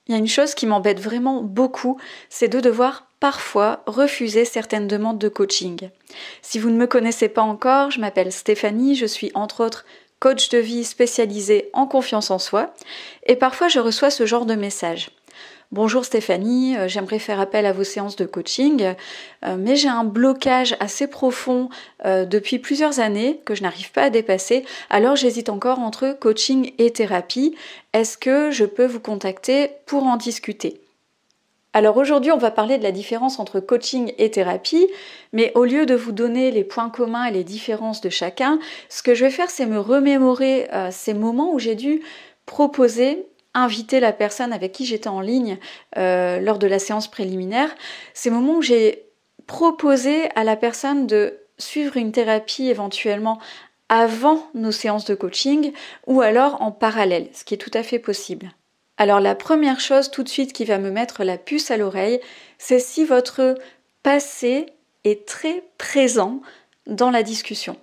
Il y a une chose qui m'embête vraiment beaucoup, c'est de devoir parfois refuser certaines demandes de coaching. Si vous ne me connaissez pas encore, je m'appelle Stéphanie, je suis entre autres coach de vie spécialisée en confiance en soi, et parfois je reçois ce genre de message. Bonjour Stéphanie, j'aimerais faire appel à vos séances de coaching, mais j'ai un blocage assez profond depuis plusieurs années que je n'arrive pas à dépasser, alors j'hésite encore entre coaching et thérapie. Est-ce que je peux vous contacter pour en discuter ? Alors aujourd'hui, on va parler de la différence entre coaching et thérapie, mais au lieu de vous donner les points communs et les différences de chacun, ce que je vais faire, c'est me remémorer ces moments où j'ai dû proposer, inviter la personne avec qui j'étais en ligne lors de la séance préliminaire, ces moments où j'ai proposé à la personne de suivre une thérapie éventuellement avant nos séances de coaching ou alors en parallèle, ce qui est tout à fait possible. Alors la première chose tout de suite qui va me mettre la puce à l'oreille, c'est si votre passé est très présent dans la discussion.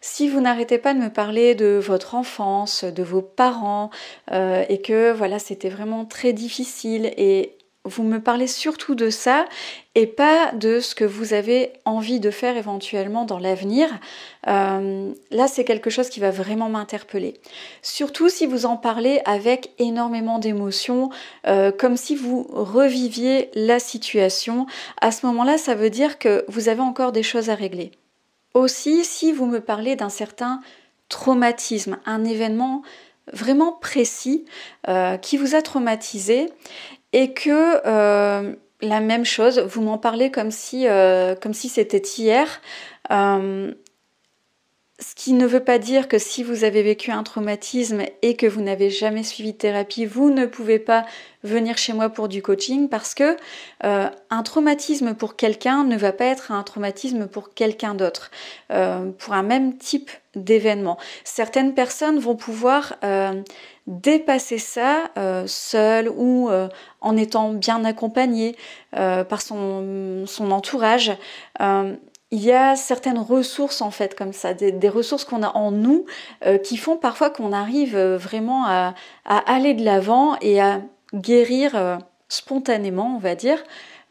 Si vous n'arrêtez pas de me parler de votre enfance, de vos parents, et que voilà, c'était vraiment très difficile et vous me parlez surtout de ça et pas de ce que vous avez envie de faire éventuellement dans l'avenir. Là, c'est quelque chose qui va vraiment m'interpeller. Surtout si vous en parlez avec énormément d'émotions, comme si vous reviviez la situation. À ce moment-là, ça veut dire que vous avez encore des choses à régler. Aussi, si vous me parlez d'un certain traumatisme, un événement vraiment précis qui vous a traumatisé, et que la même chose, vous m'en parlez comme si c'était hier. Ce qui ne veut pas dire que si vous avez vécu un traumatisme et que vous n'avez jamais suivi de thérapie, vous ne pouvez pas venir chez moi pour du coaching parce que un traumatisme pour quelqu'un ne va pas être un traumatisme pour quelqu'un d'autre, pour un même type d'événement. Certaines personnes vont pouvoir dépasser ça seule ou en étant bien accompagnée par son entourage. Il y a certaines ressources en fait comme ça, des ressources qu'on a en nous qui font parfois qu'on arrive vraiment à aller de l'avant et à guérir spontanément, on va dire.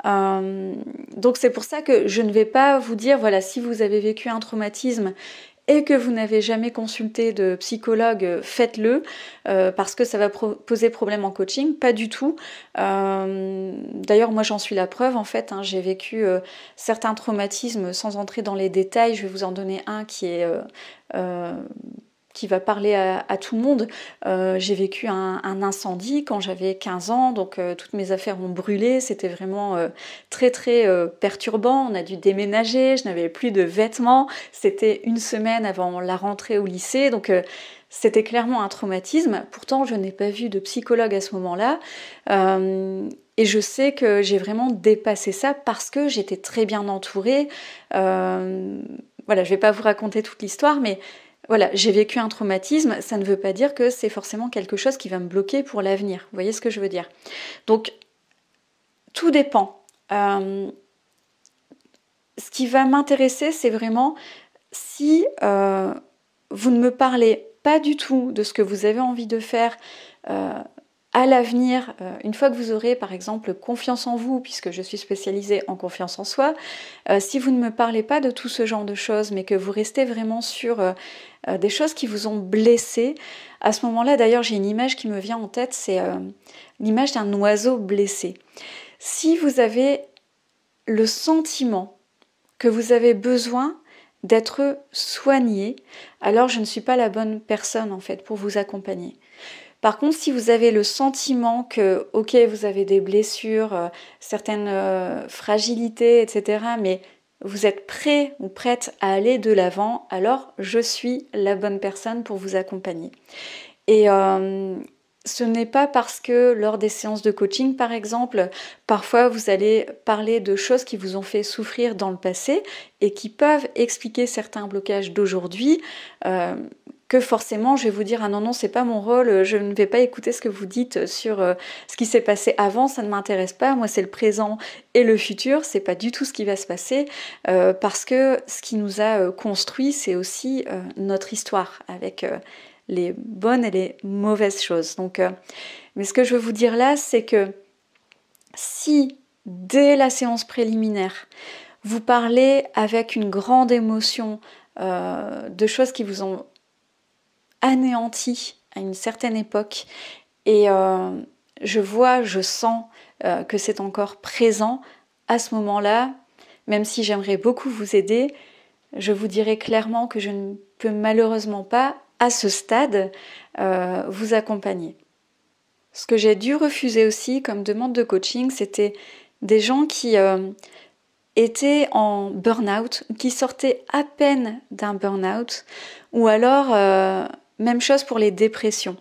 Donc c'est pour ça que je ne vais pas vous dire, voilà, si vous avez vécu un traumatisme et que vous n'avez jamais consulté de psychologue, faites-le, parce que ça va poser problème en coaching, pas du tout. D'ailleurs, moi j'en suis la preuve, en fait, hein, j'ai vécu certains traumatismes sans entrer dans les détails, je vais vous en donner un qui va parler à tout le monde. J'ai vécu un incendie quand j'avais 15 ans, donc toutes mes affaires ont brûlé, c'était vraiment très très perturbant, on a dû déménager, je n'avais plus de vêtements, c'était une semaine avant la rentrée au lycée, donc c'était clairement un traumatisme. Pourtant, je n'ai pas vu de psychologue à ce moment-là, et je sais que j'ai vraiment dépassé ça parce que j'étais très bien entourée. Voilà, je ne vais pas vous raconter toute l'histoire, mais voilà, j'ai vécu un traumatisme, ça ne veut pas dire que c'est forcément quelque chose qui va me bloquer pour l'avenir. Vous voyez ce que je veux dire ? Donc, tout dépend. Ce qui va m'intéresser, c'est vraiment si vous ne me parlez pas du tout de ce que vous avez envie de faire à l'avenir, une fois que vous aurez par exemple confiance en vous, puisque je suis spécialisée en confiance en soi, si vous ne me parlez pas de tout ce genre de choses, mais que vous restez vraiment sur des choses qui vous ont blessé, à ce moment-là, d'ailleurs, j'ai une image qui me vient en tête, c'est l'image d'un oiseau blessé. Si vous avez le sentiment que vous avez besoin d'être soigné, alors je ne suis pas la bonne personne en fait pour vous accompagner. Par contre, si vous avez le sentiment que, ok, vous avez des blessures, certaines fragilités, etc., mais vous êtes prêt ou prête à aller de l'avant, alors je suis la bonne personne pour vous accompagner. Et ce n'est pas parce que lors des séances de coaching, par exemple, parfois vous allez parler de choses qui vous ont fait souffrir dans le passé et qui peuvent expliquer certains blocages d'aujourd'hui, que forcément je vais vous dire ah non c'est pas mon rôle, je ne vais pas écouter ce que vous dites sur ce qui s'est passé avant, ça ne m'intéresse pas, moi c'est le présent et le futur, c'est pas du tout ce qui va se passer parce que ce qui nous a construit c'est aussi notre histoire avec les bonnes et les mauvaises choses. Donc, mais ce que je veux vous dire là, c'est que si dès la séance préliminaire, vous parlez avec une grande émotion de choses qui vous ont anéanti à une certaine époque, et je sens que c'est encore présent à ce moment-là, même si j'aimerais beaucoup vous aider, je vous dirais clairement que je ne peux malheureusement pas, à ce stade, vous accompagner. Ce que j'ai dû refuser aussi comme demande de coaching, c'était des gens qui étaient en burn-out, qui sortaient à peine d'un burn-out, ou alors, même chose pour les dépressions.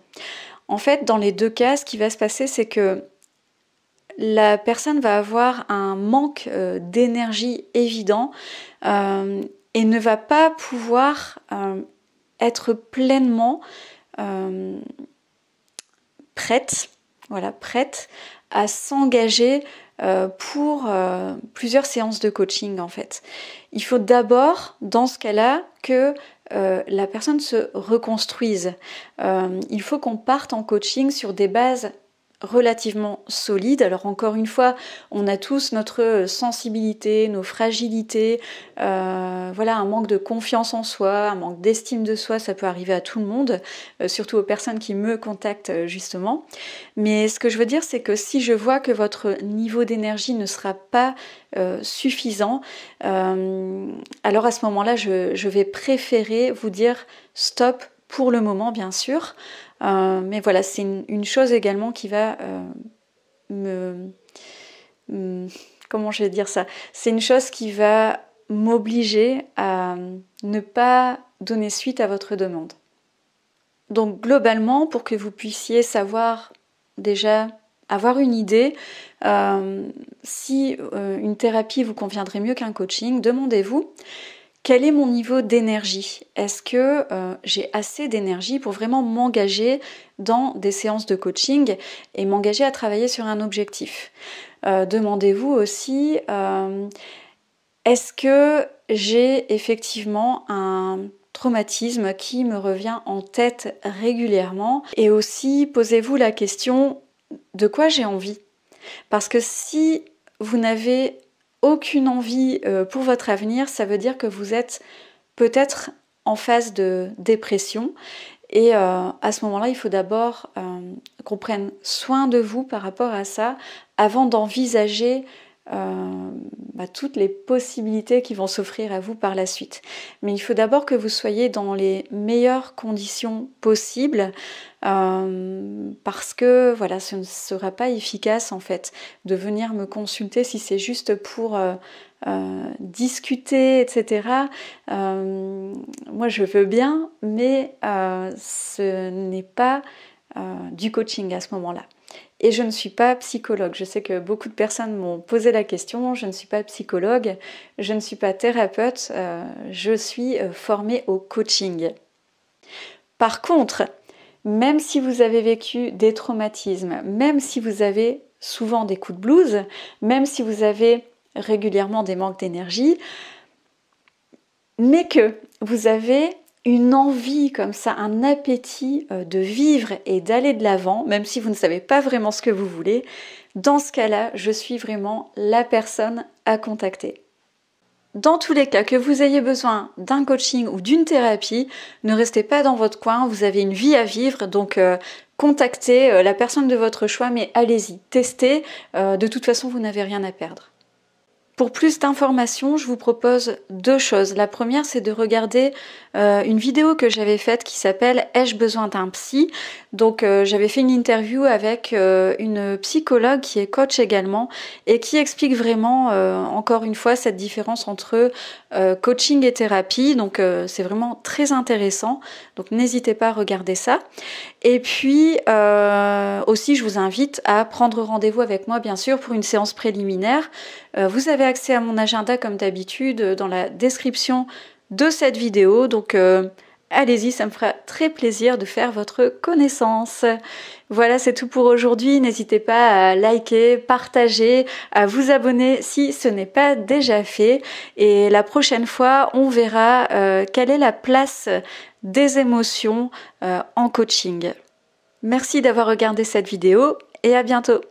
En fait, dans les deux cas, ce qui va se passer, c'est que la personne va avoir un manque d'énergie évident et ne va pas pouvoir être pleinement prête à s'engager pour plusieurs séances de coaching en fait. Il faut d'abord, dans ce cas-là, que la personne se reconstruise. Il faut qu'on parte en coaching sur des bases relativement solides. Alors encore une fois, on a tous notre sensibilité, nos fragilités, voilà, un manque de confiance en soi, un manque d'estime de soi, ça peut arriver à tout le monde, surtout aux personnes qui me contactent justement. Mais ce que je veux dire, c'est que si je vois que votre niveau d'énergie ne sera pas suffisant, alors à ce moment-là, je vais préférer vous dire stop pour le moment, bien sûr. Mais voilà, c'est une chose également qui va comment je vais dire ça? C'est une chose qui va m'obliger à ne pas donner suite à votre demande. Donc globalement, pour que vous puissiez savoir déjà avoir une idée, si une thérapie vous conviendrait mieux qu'un coaching, demandez-vous quel est mon niveau d'énergie? Est-ce que j'ai assez d'énergie pour vraiment m'engager dans des séances de coaching et m'engager à travailler sur un objectif? Demandez-vous aussi, est-ce que j'ai effectivement un traumatisme qui me revient en tête régulièrement? Et aussi, posez-vous la question, de quoi j'ai envie? Parce que si vous n'avez aucune envie pour votre avenir, ça veut dire que vous êtes peut-être en phase de dépression et à ce moment-là, il faut d'abord qu'on prenne soin de vous par rapport à ça avant d'envisager toutes les possibilités qui vont s'offrir à vous par la suite. Mais il faut d'abord que vous soyez dans les meilleures conditions possibles parce que voilà, ce ne sera pas efficace en fait de venir me consulter si c'est juste pour discuter, etc. Moi je veux bien, mais ce n'est pas du coaching à ce moment-là. Et je ne suis pas psychologue. Je sais que beaucoup de personnes m'ont posé la question. Je ne suis pas psychologue, je ne suis pas thérapeute, je suis formée au coaching. Par contre, même si vous avez vécu des traumatismes, même si vous avez souvent des coups de blues, même si vous avez régulièrement des manques d'énergie, mais que vous avez une envie comme ça, un appétit de vivre et d'aller de l'avant, même si vous ne savez pas vraiment ce que vous voulez, dans ce cas-là, je suis vraiment la personne à contacter. Dans tous les cas, que vous ayez besoin d'un coaching ou d'une thérapie, ne restez pas dans votre coin, vous avez une vie à vivre, donc contactez la personne de votre choix, mais allez-y, testez, de toute façon vous n'avez rien à perdre. Pour plus d'informations, je vous propose deux choses. La première, c'est de regarder une vidéo que j'avais faite qui s'appelle « Ai-je besoin d'un psy ?» Donc j'avais fait une interview avec une psychologue qui est coach également et qui explique vraiment, encore une fois, cette différence entre coaching et thérapie. Donc c'est vraiment très intéressant. Donc n'hésitez pas à regarder ça. Et puis aussi, je vous invite à prendre rendez-vous avec moi, bien sûr, pour une séance préliminaire. Vous avez accès à mon agenda comme d'habitude dans la description de cette vidéo. Donc allez-y, ça me fera très plaisir de faire votre connaissance. Voilà, c'est tout pour aujourd'hui. N'hésitez pas à liker, partager, à vous abonner si ce n'est pas déjà fait. Et la prochaine fois, on verra quelle est la place des émotions en coaching. Merci d'avoir regardé cette vidéo et à bientôt.